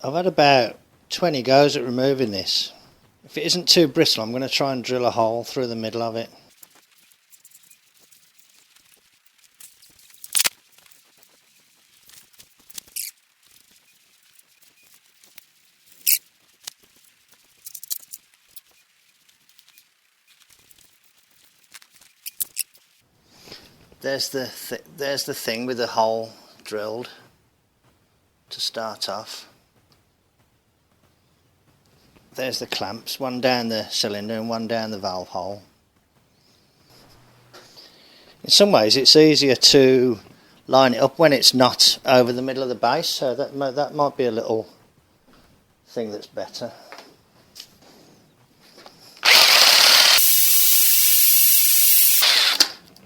I've had about 20 goes at removing this. If it isn't too bristle, I'm going to try and drill a hole through the middle of it. There's the thing with the hole drilled to start off. There's the clamps, one down the cylinder and one down the valve hole. In some ways it's easier to line it up when it's not over the middle of the base, so that might be a little thing that's better.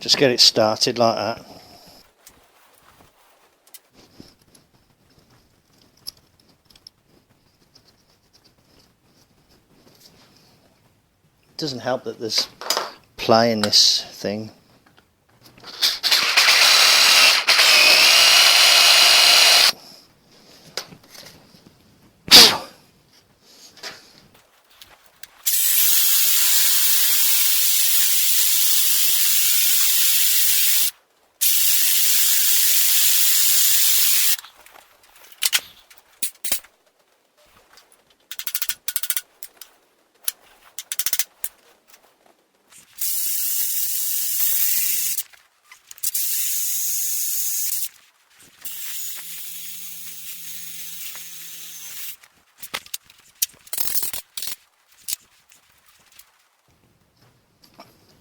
Just get it started like that. It doesn't help that there's play in this thing.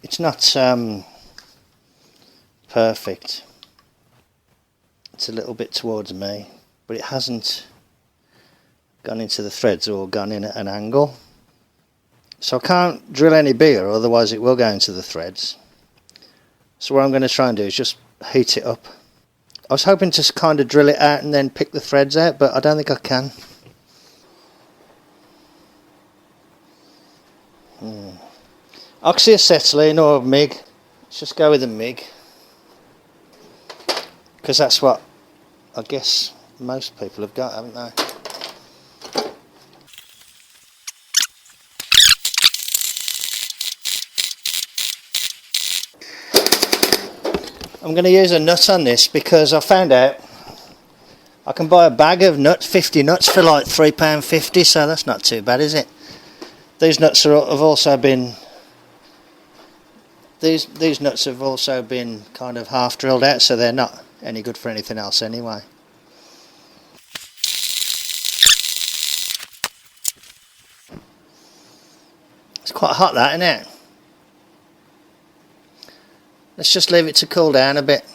It's not perfect. It's a little bit towards me, but it hasn't gone into the threads or gone in at an angle. So I can't drill any bigger, otherwise it will go into the threads. So what I'm going to try and do is just heat it up. I was hoping to kind of drill it out and then pick the threads out, but I don't think I can. Oxyacetylene or MIG. Let's just go with the MIG, because that's what I guess most people have got, haven't they? I'm going to use a nut on this because I found out I can buy a bag of nuts, 50 nuts for like £3.50, so that's not too bad, is it? These nuts have also been these nuts have also been kind of half drilled out, so they're not any good for anything else anyway. It's quite hot, that, isn't it? Let's just leave it to cool down a bit.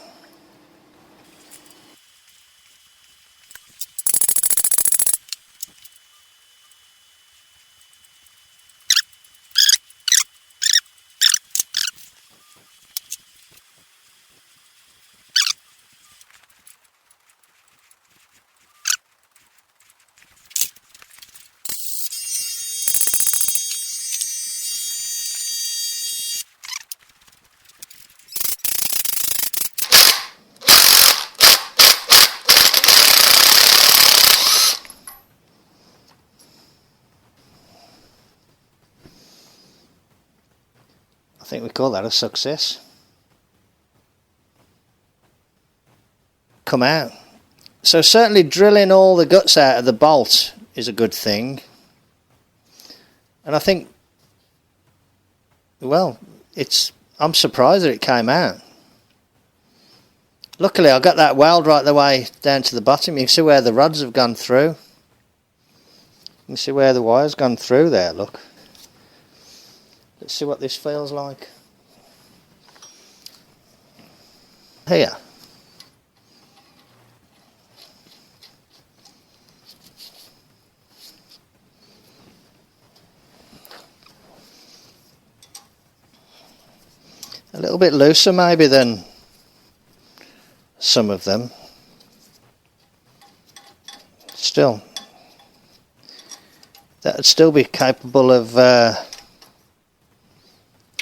I think we call that a success. Come out. So certainly drilling all the guts out of the bolt is a good thing. And I think, well, I'm surprised that it came out. Luckily I got that weld right the way down to the bottom. You can see where the rods have gone through. You can see where the wire's gone through there, look. Let's see what this feels like. Here. A little bit looser maybe than some of them. Still, that would still be capable of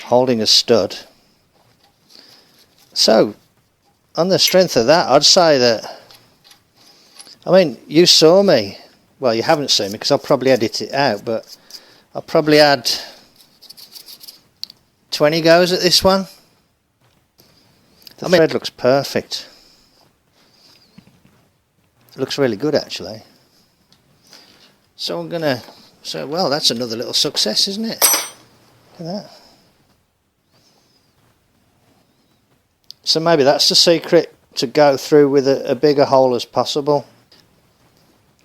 holding a stud. So on the strength of that, I'd say that, I mean, you saw me well, you haven't seen me because I'll probably edit it out, but I'll probably add 20 goes at this one. The thread looks perfect. It looks really good actually. So I'm gonna, well, that's another little success, isn't it? Look at that. So maybe that's the secret, to go through with a bigger hole as possible.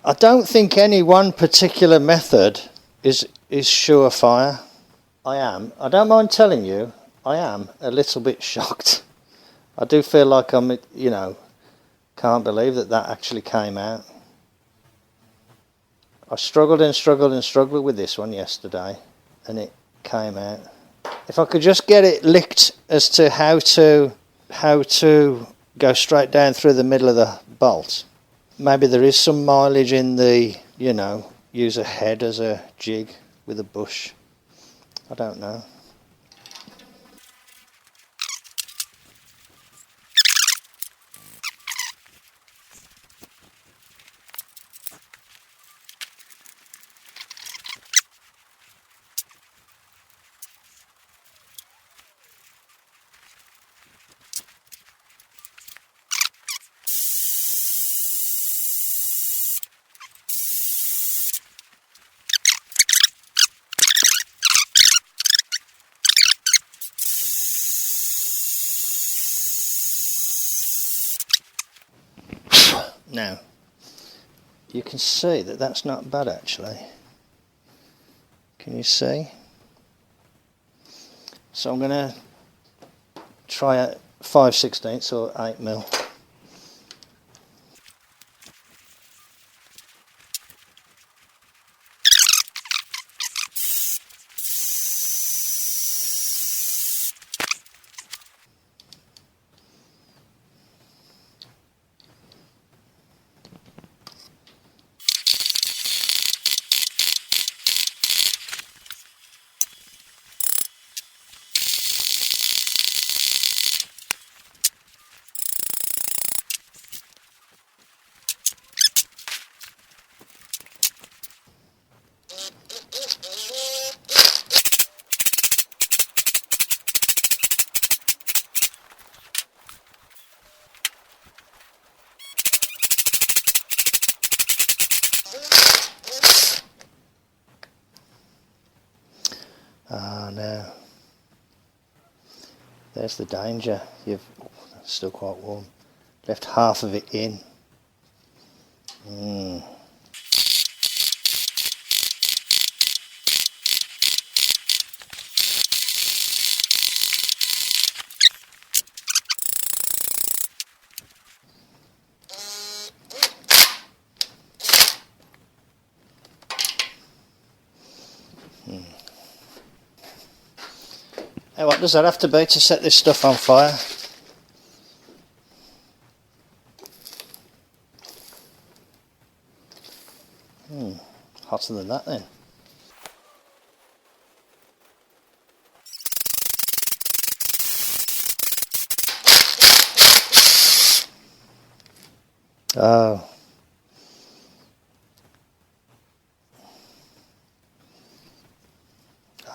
I don't think any one particular method is surefire. I don't mind telling you, I am a little bit shocked. I do feel like I'm, you know, can't believe that actually came out. I struggled and struggled and struggled with this one yesterday, and it came out. If I could just get it licked as to how to go straight down through the middle of the bolt. Maybe there is some mileage in the, you know, use a head as a jig with a bush. I don't know. Now, you can see that that's not bad actually. Can you see? So I'm going to try a 5/16 or 8mm. Ah, no. There's the danger. It's still quite warm. Left half of it in. Hey, what does that have to be to set this stuff on fire? Hotter than that then. Oh.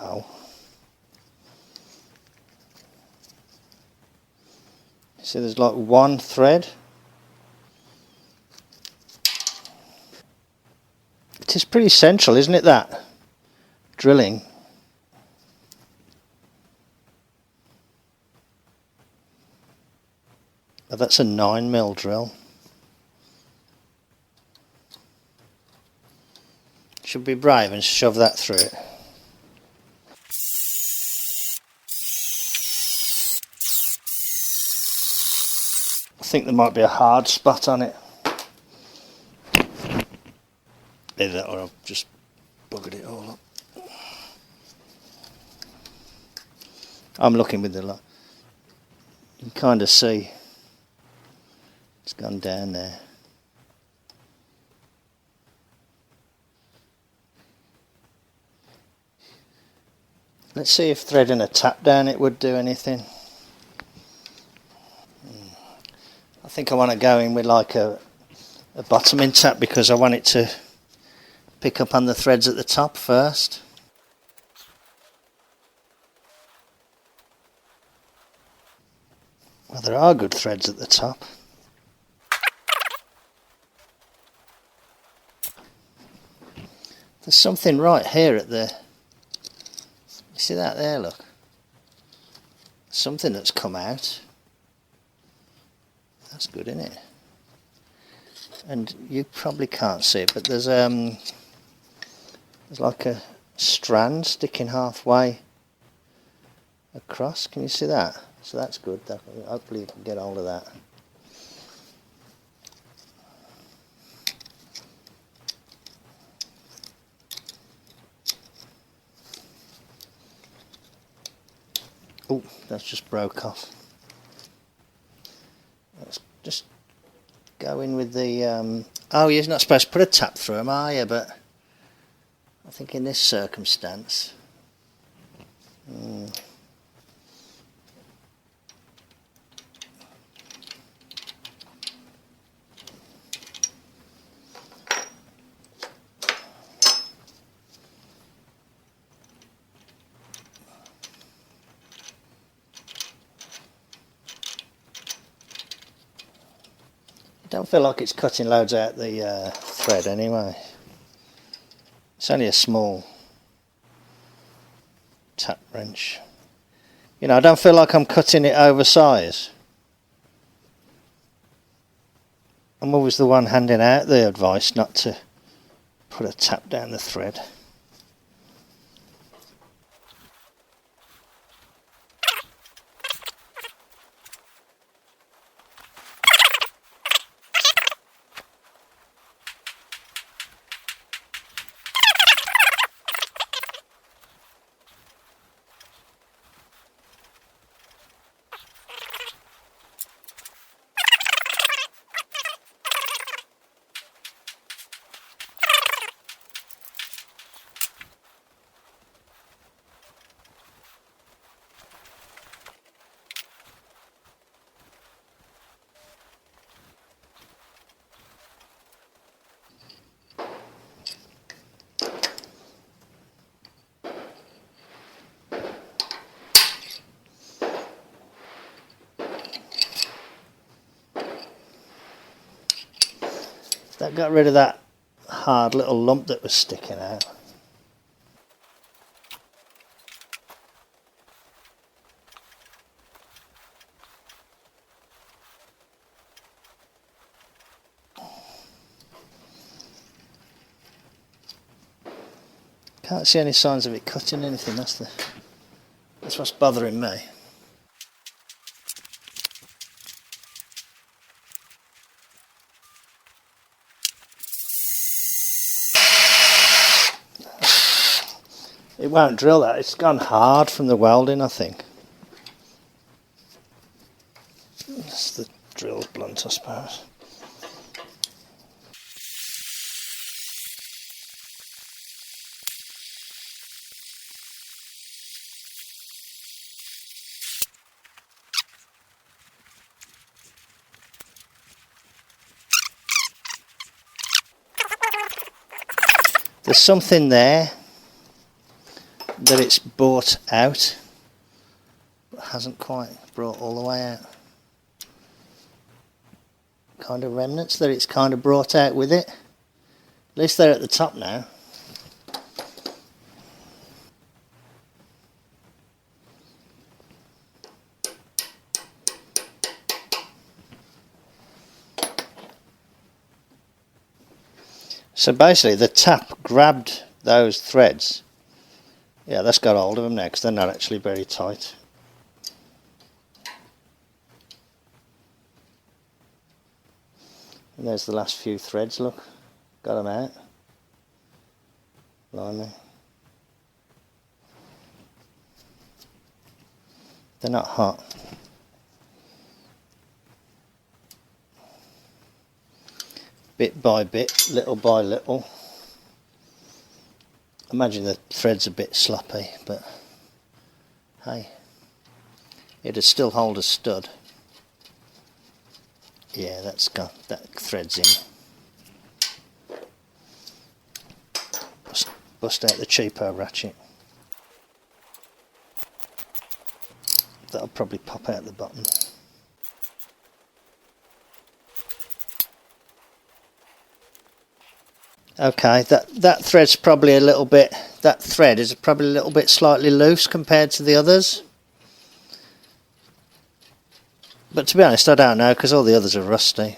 Oh. See, there's like one thread. It is pretty central, isn't it, that drilling? Oh, that's a 9mm drill. Should be brave and shove that through it. I think there might be a hard spot on it. Either that or I've just buggered it all up. I'm looking with the light. You can kind of see it's gone down there. Let's see if threading a tap down it would do anything. I think I want to go in with like a bottoming tap because I want it to pick up on the threads at the top first. Well, there are good threads at the top. There's something right here at the... You see that there, look? Something that's come out. That's good, isn't it? And you probably can't see it, but there's like a strand sticking halfway across. Can you see that? So that's good. Hopefully you can get hold of that. Oh, that's just broke off. Let's just go in with the... oh, you're not supposed to put a tap through them, are you? But I think in this circumstance... don't feel like it's cutting loads out the thread anyway. It's only a small tap wrench. You know, I don't feel like I'm cutting it oversize. I'm always the one handing out the advice not to put a tap down the thread. That got rid of that hard little lump that was sticking out. Can't see any signs of it cutting anything. That's what's bothering me. It won't drill that. It's gone hard from the welding, I think. That's the drill blunt, I suppose. There's something there that it's brought out, but hasn't quite brought all the way out. Kind of remnants that it's kind of brought out with it. At least they're at the top now. So basically the tap grabbed those threads. Yeah, that's got hold of them now because they're not actually very tight. And there's the last few threads, look. Got them out. Blimey. They're not hot. Bit by bit, little by little. Imagine the thread's a bit sloppy, but hey, it'd still hold a stud. Yeah, that thread's in. bust out the cheapo ratchet. That'll probably pop out the bottom. Okay, that thread's probably a little bit, that thread is probably a little bit slightly loose compared to the others. But to be honest, I don't know, because all the others are rusty.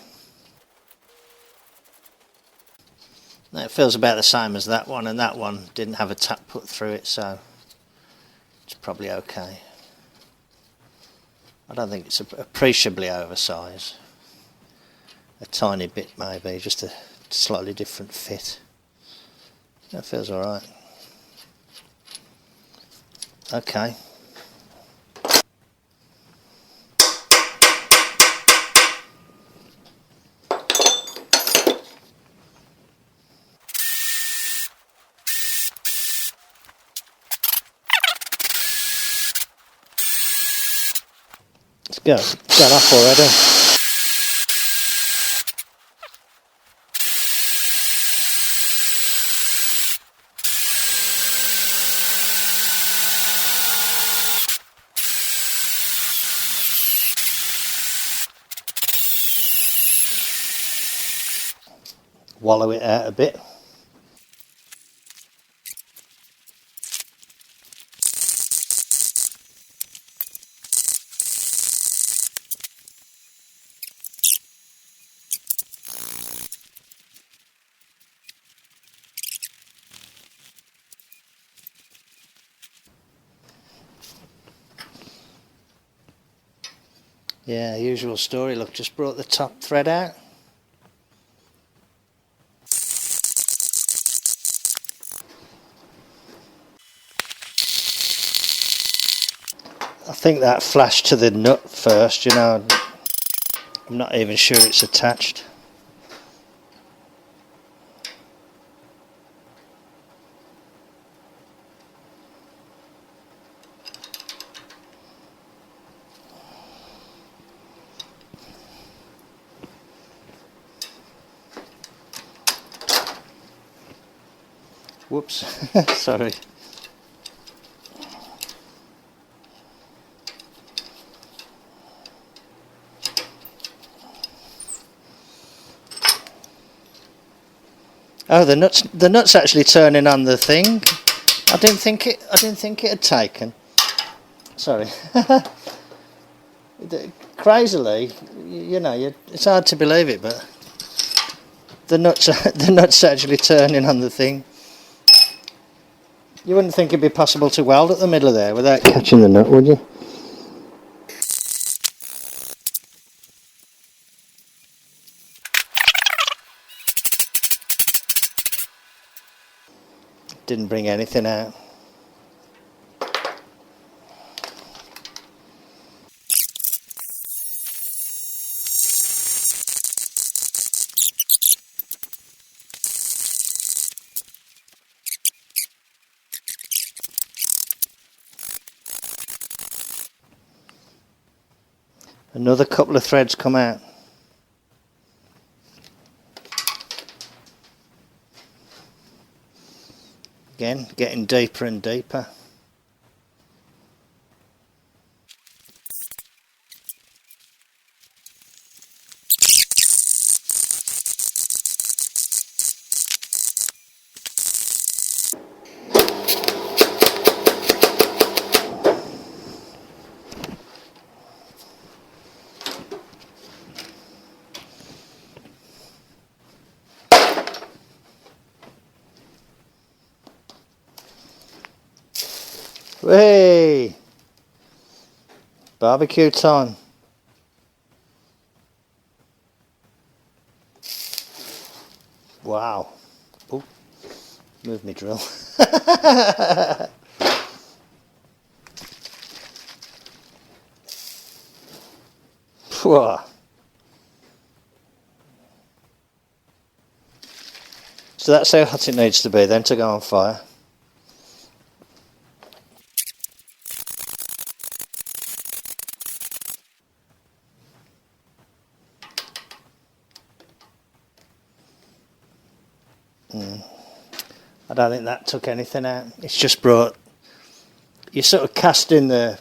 It feels about the same as that one, and that one didn't have a tap put through it, so it's probably okay. I don't think it's appreciably oversized. A tiny bit maybe, just a slightly different fit. That feels alright. Okay. Let's go. Got off already. Wallow it out a bit. Yeah, usual story. Look, just brought the top thread out. I think that flashed to the nut first, you know. I'm not even sure it's attached. Whoops, sorry. Oh, the nut's actually turning on the thing. I didn't think it had taken. Sorry. Crazily, you know, it's hard to believe it, but the nut's actually turning on the thing. You wouldn't think it'd be possible to weld at the middle of there without catching the nut, would you? Didn't bring anything out. Another couple of threads come out. Again, getting deeper and deeper. Hey! Barbecue time. Wow. Oh, move me drill. Whoa. So that's how hot it needs to be then to go on fire. I don't think that took anything out. It's just brought, you're sort of casting the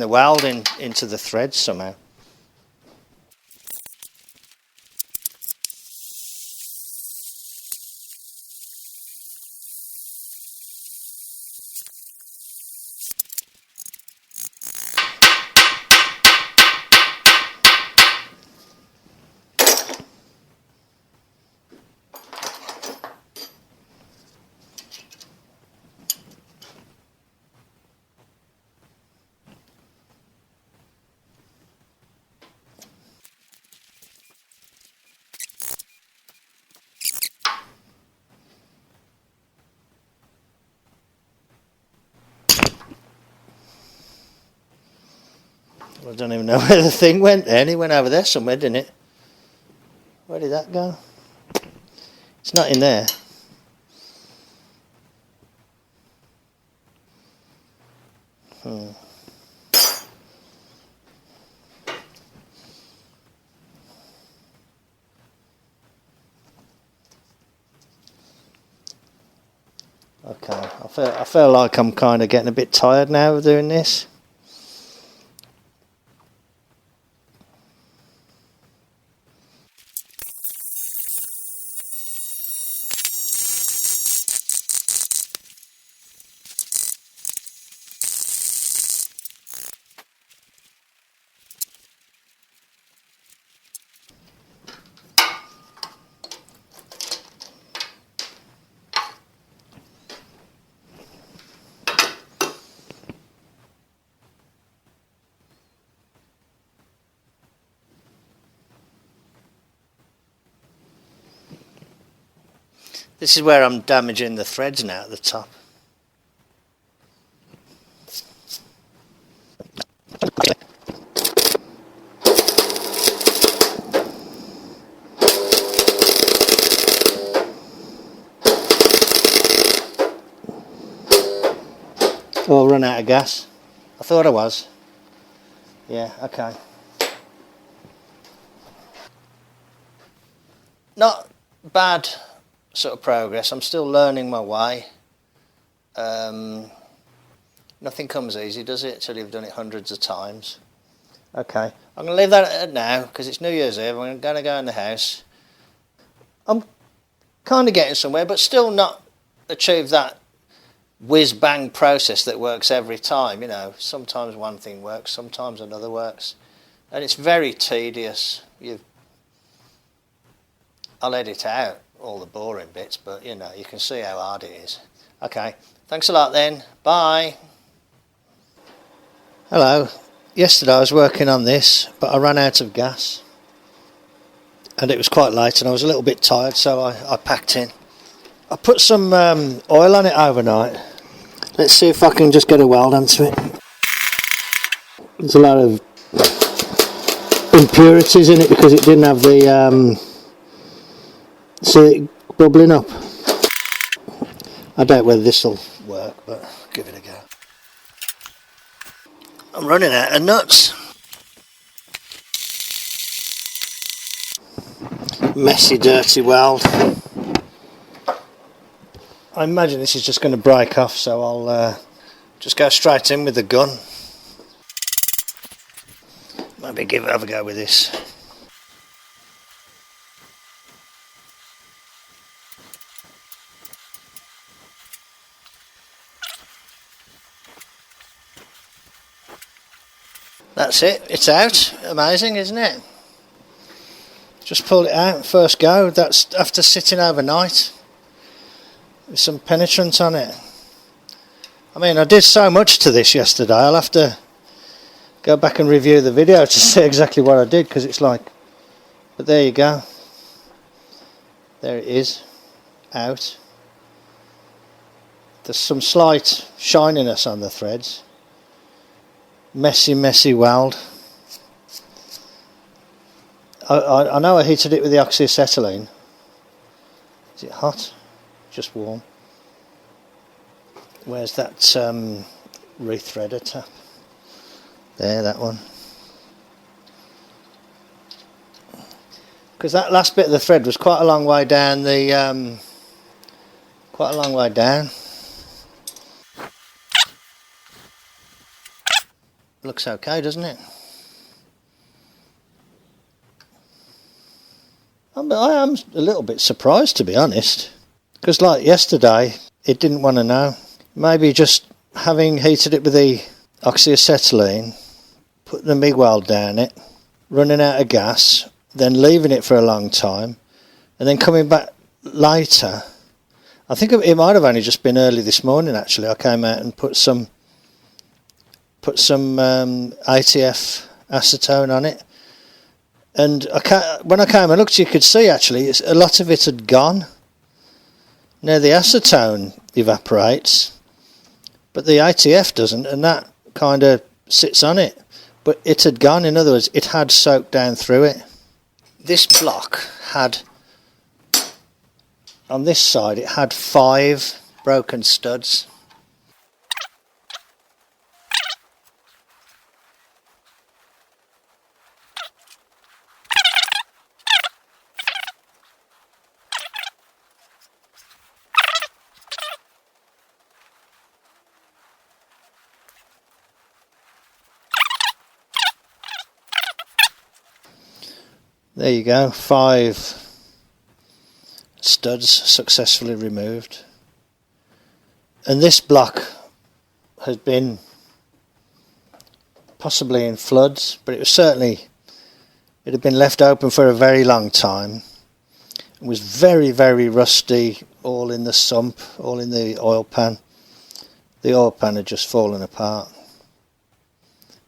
welding into the threads somehow. I don't even know where the thing went then. It went over there somewhere, didn't it? Where did that go? It's not in there. Okay, I feel like I'm kind of getting a bit tired now of doing this. This is where I'm damaging the threads now at the top. Oh, I'll run out of gas. I thought I was. Yeah, okay. Not bad sort of progress. I'm still learning my way. Nothing comes easy, does it, till you've done it hundreds of times. Okay, I'm going to leave that at now because it's New Year's Eve. I'm going to go in the house. I'm kind of getting somewhere, but still not achieved that whiz-bang process that works every time. You know, sometimes one thing works, sometimes another works. And it's very tedious. I'll edit out all the boring bits, but you know, you can see how hard it is. Okay, thanks a lot then. Bye. Hello. Yesterday I was working on this, but I ran out of gas. And it was quite late and I was a little bit tired, so I packed in. I put some oil on it overnight. Let's see if I can just get a weld onto it. There's a lot of impurities in it because it didn't have the see it bubbling up. I doubt whether this will work, but give it a go. I'm running out of nuts. Messy, dirty weld. I imagine this is just going to break off, so I'll just go straight in with the gun. Maybe have a go with this. That's it, it's out. Amazing, isn't it? Just pulled it out, first go. That's after sitting overnight with some penetrant on it. I mean, I did so much to this yesterday, I'll have to go back and review the video to see exactly what I did, because it's like, but there you go. There it is, out. There's some slight shininess on the threads. Messy weld. I know I heated it with the oxyacetylene. Is it hot? Just warm. Where's that rethreader tap? There, that one. Because that last bit of the thread was quite a long way down the quite a long way down. Looks okay, doesn't it? I am a little bit surprised, to be honest, because like yesterday it didn't want to know. Maybe just having heated it with the oxyacetylene, putting the MIG weld down it, running out of gas, then leaving it for a long time, and then coming back later. I think it might have only just been early this morning actually. I came out and put some ATF acetone on it, and when I came and looked, you could see actually a lot of it had gone. Now the acetone evaporates, but the ATF doesn't, and that kind of sits on it. But it had gone. In other words, it had soaked down through it. This block had, on this side, it had 5 broken studs. There you go, 5 studs successfully removed. And this block has been possibly in floods, but it had been left open for a very long time. It was very, very rusty, all in the sump, all in the oil pan. The oil pan had just fallen apart.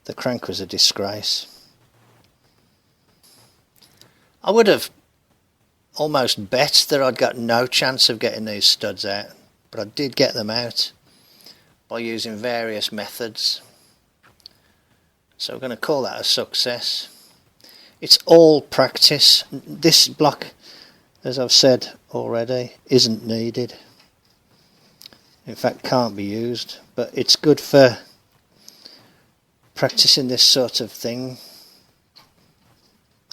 The crank was a disgrace. I would have almost bet that I'd got no chance of getting these studs out, but I did get them out by using various methods. So we're going to call that a success. It's all practice. This block, as I've said already, isn't needed. In fact, can't be used, but it's good for practicing this sort of thing.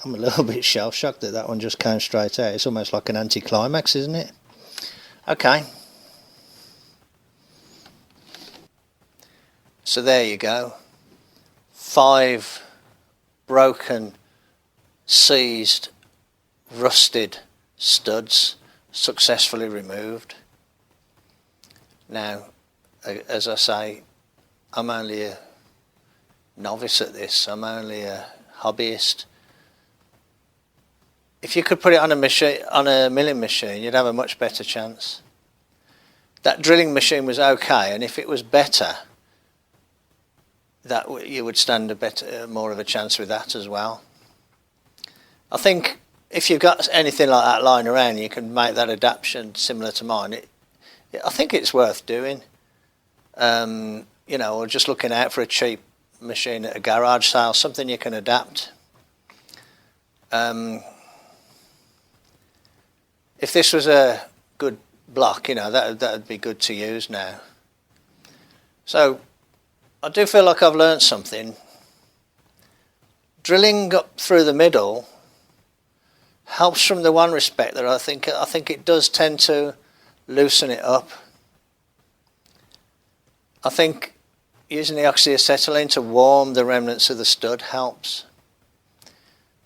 I'm a little bit shell-shocked that one just came straight out. It's almost like an anticlimax, isn't it? Okay. So there you go. 5 broken, seized, rusted studs successfully removed. Now, as I say, I'm only a novice at this. I'm only a hobbyist. If you could put it on a milling machine, you'd have a much better chance. That drilling machine was okay, and if it was better, that you would stand more of a chance with that as well. I think if you've got anything like that lying around, you can make that adaptation similar to mine. I think it's worth doing. Or just looking out for a cheap machine at a garage sale, something you can adapt. If this was a good block, that'd be good to use now. So I do feel like I've learned something. Drilling up through the middle helps from the one respect that I think it does tend to loosen it up. I think using the oxyacetylene to warm the remnants of the stud helps.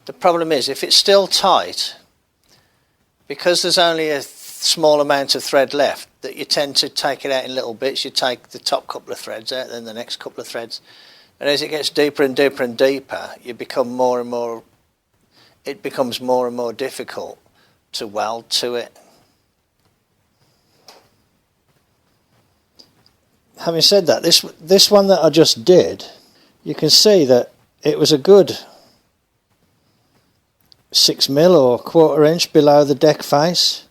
The problem is, if it's still tight, because there's only a small amount of thread left, that you tend to take it out in little bits. You take the top couple of threads out, then the next couple of threads, and as it gets deeper and deeper and deeper, it becomes more and more difficult to weld to it. Having said that, this one that I just did, you can see that it was a good 6mm or 1/4 inch below the deck face,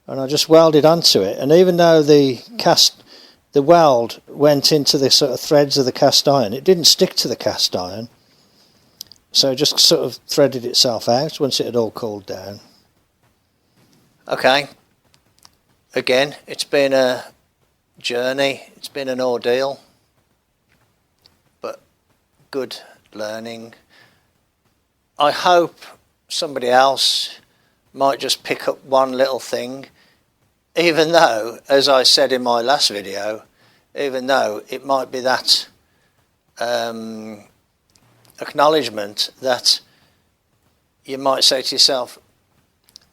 and I just welded onto it, and even though the weld went into the sort of threads of the cast iron, it didn't stick to the cast iron, so it just sort of threaded itself out once it had all cooled down. Okay, again, it's been a journey, it's been an ordeal, but good learning. I hope somebody else might just pick up one little thing. even though, as I said in my last video, even though it might be that acknowledgement that you might say to yourself,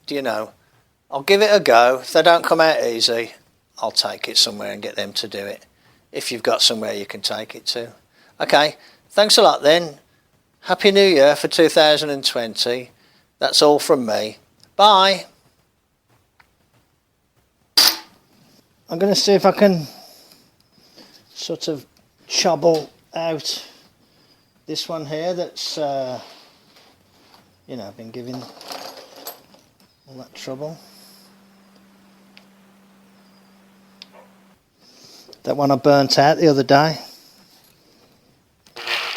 do you know, I'll give it a go. If they don't come out easy, I'll take it somewhere and get them to do it, if you've got somewhere you can take it to. Okay, thanks a lot then. Happy New Year for 2020. That's all from me. Bye. I'm going to see if I can sort of chobble out this one here that's, you know, been giving all that trouble. That one I burnt out the other day.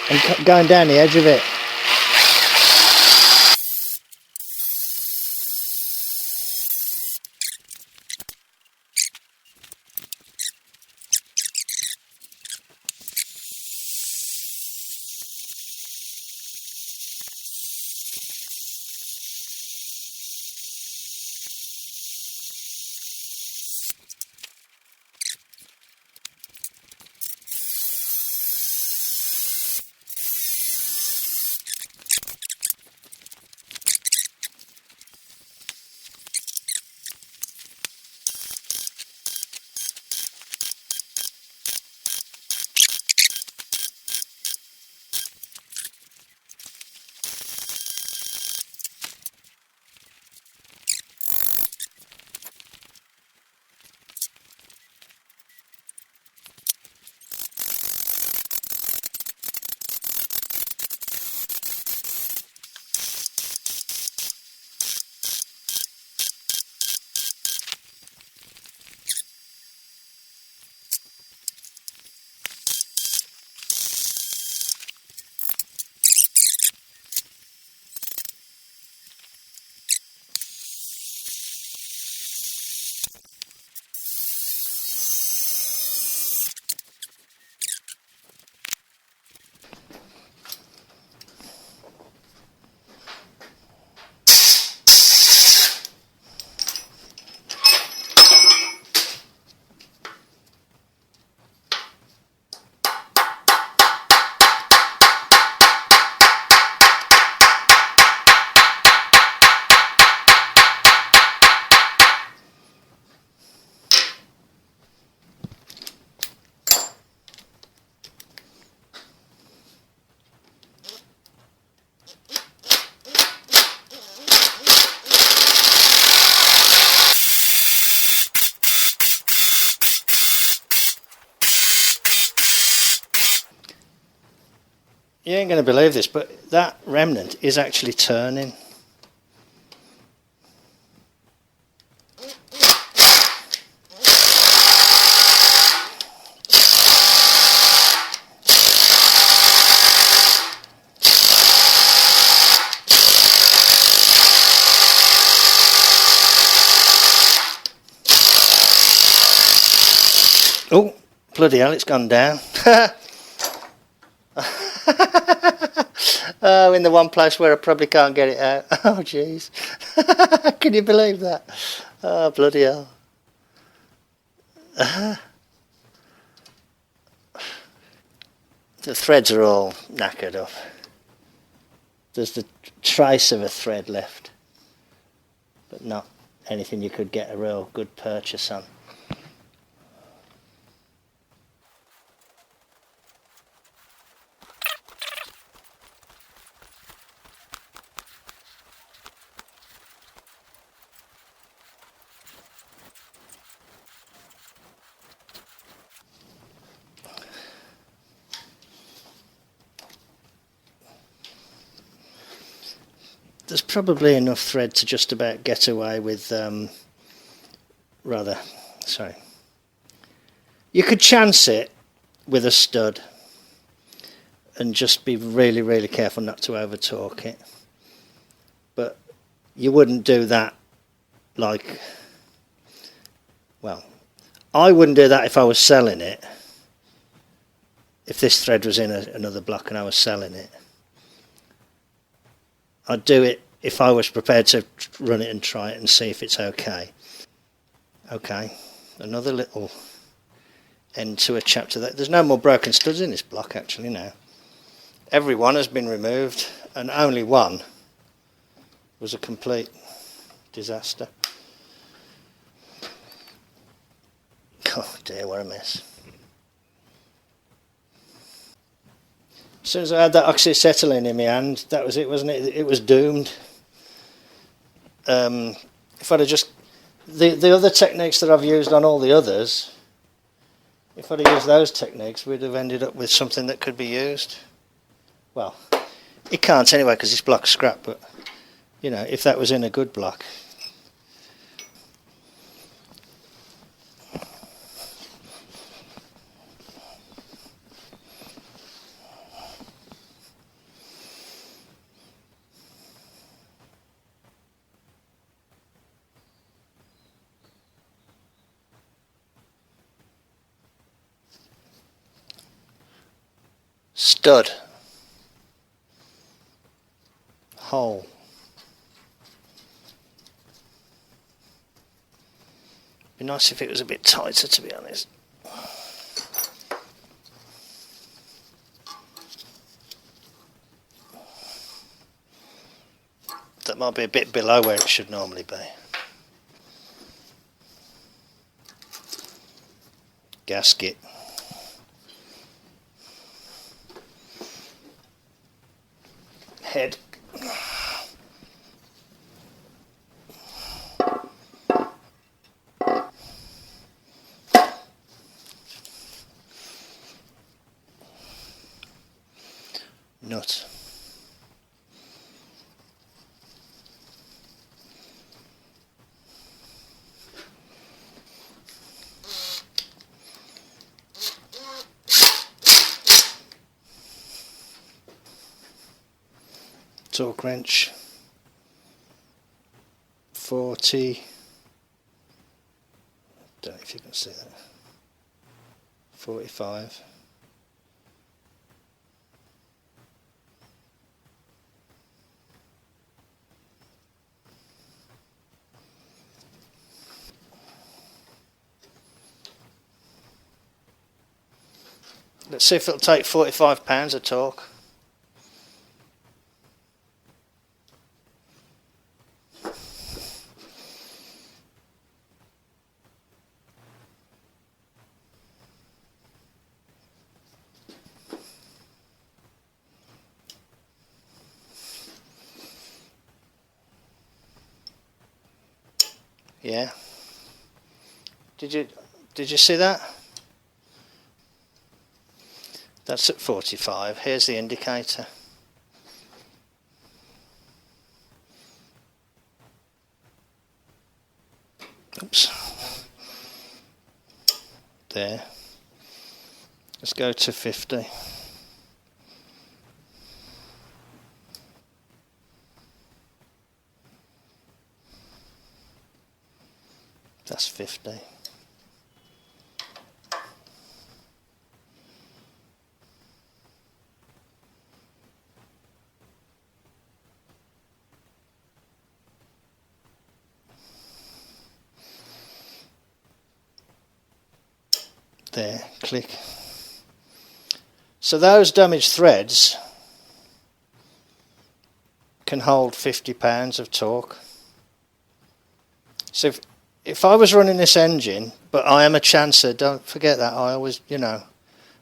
And going down the edge of it. You ain't going to believe this, but that remnant is actually turning. Oh, bloody hell, it's gone down. Oh, in the one place where I probably can't get it out. Oh, jeez. Can you believe that? Oh, bloody hell. The threads are all knackered up. There's the trace of a thread left, but not anything you could get a real good purchase on. There's probably enough thread to just about get away with, you could chance it with a stud and just be really, really careful not to over torque it. But you wouldn't do that like, well, I wouldn't do that if I was selling it. If this thread was in another block and I was selling it. I'd do it if I was prepared to run it and try it and see if it's okay. Okay, another little end to a chapter. There's no more broken studs in this block actually now. Every one has been removed and only one was a complete disaster. Oh dear, what a mess. As soon as I had that oxyacetylene in my hand, that was it, wasn't it? It was doomed. If I'd have just... The other techniques that I've used on all the others, if I'd have used those techniques, we'd have ended up with something that could be used. Well, it can't anyway because this block's scrap, but, you know, if that was in a good block... Stud. Hole. Be nice if it was a bit tighter, to be honest. That might be a bit below where it should normally be. Gasket. Head. Nut. Torque wrench. 40. Don't know if you can see that. 45. Let's see if it'll take 45 pounds of torque. Yeah. Did you see that? That's at 45. Here's the indicator. Oops. There. Let's go to 50. That's 50. There, click. So those damaged threads can hold 50 pounds of torque. So if I was running this engine, but I am a chancer, don't forget that. I always, you know,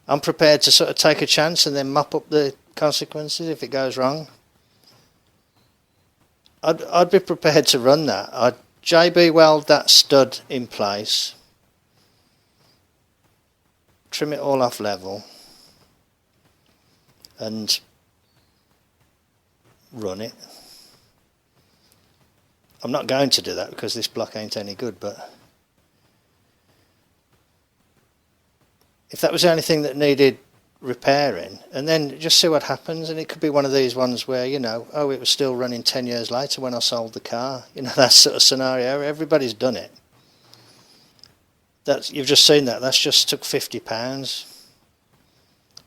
I'm prepared to sort of take a chance and then mop up the consequences if it goes wrong. I'd be prepared to run that. I'd JB weld that stud in place, trim it all off level, and run it. I'm not going to do that because this block ain't any good, but if that was the only thing that needed repairing, and then just see what happens. And it could be one of these ones where, you know, oh, it was still running 10 years later when I sold the car. You know, that sort of scenario. Everybody's done it. You've just seen that. That's just took £50,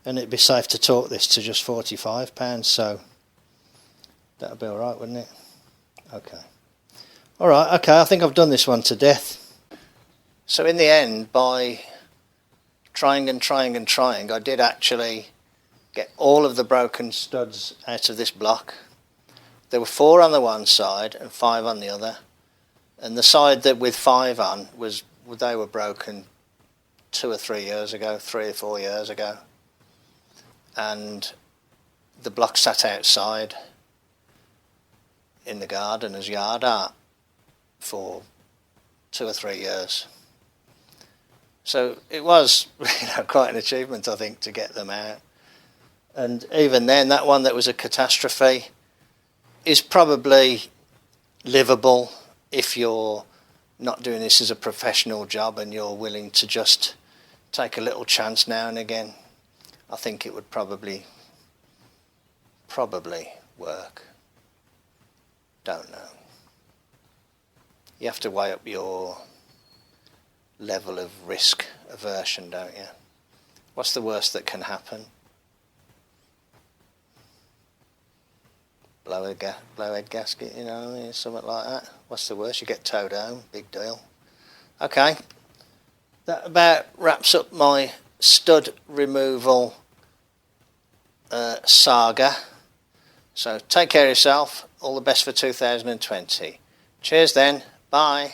and it'd be safe to torque this to just £45. So that'd be all right, wouldn't it? Okay. All right. Okay. I think I've done this one to death. So in the end, by trying and trying and trying, I did actually get all of the broken studs out of this block. There were 4 on the one side and 5 on the other, and the side that with 5 on they were broken 2 or 3 years ago, 3 or 4 years ago, and the block sat outside in the garden as yard art for 2 or 3 years. So it was quite an achievement, I think, to get them out. And even then, that one that was a catastrophe is probably livable if you're not doing this as a professional job and you're willing to just take a little chance now and again. I think it would probably work. Don't know. You have to weigh up your level of risk aversion, don't you? What's the worst that can happen? Blow head gasket, you know what I mean? Something like that. What's the worst? You get towed home. Big deal. Okay. That about wraps up my stud removal saga. So take care of yourself. All the best for 2020. Cheers then. Bye.